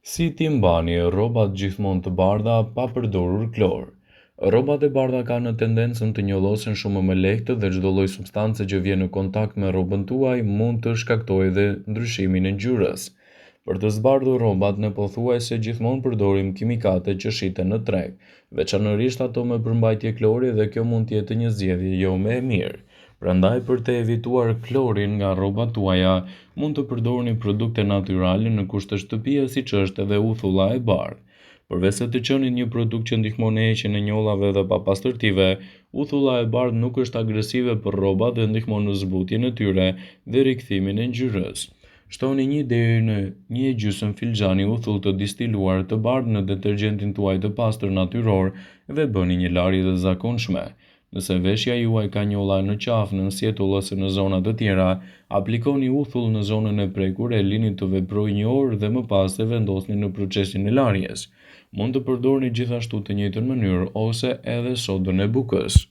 Si t'i mbani rrobat gjithmonë të bardha pa përdorur klor? Rrobat e bardha kanë në tendencën të njollosen shumë më lehtë dhe çdo lloj substance që vjen në kontakt me rrobën tuaj mund të shkaktojë dhe ndryshimin e ngjyrës. Për të zbardhur rrobat ne pothuajse gjithmonë përdorim kimikate që shiten në treg, veçanërisht ato me përmbajtje klori dhe kjo mund të jetë një zgjedhje jo më e mirë. Prandaj për të evituar klorin nga rrobat tuaja, mund të përdorni produkte natyrale në kushte shtëpie siç është edhe uthulla e bardhë. Përveç se të qenit një produkt që ndihmon në heqjen e njollave dhe papastërtive, uthulla e bardhë nuk është agresive për rrobat dhe ndihmon në zbutjen e tyre dhe rikthimin e ngjyrës. Shtoni një deri në 1,5 filxhani uthull të distiluar të bardhë në detergjentin tuaj të pastër natyror dhe bëni një larje të zakonshme. Nëse veshja juaj ka njolla në qafë, në sjetull ose në zona të tjera, aplikoni uthull në zonën e prekur e lini të veprojë një orë dhe më pas e vendosni në procesin e larjes. Mund të përdorni gjithashtu të njëjtën mënyrë ose edhe sodën e bukës.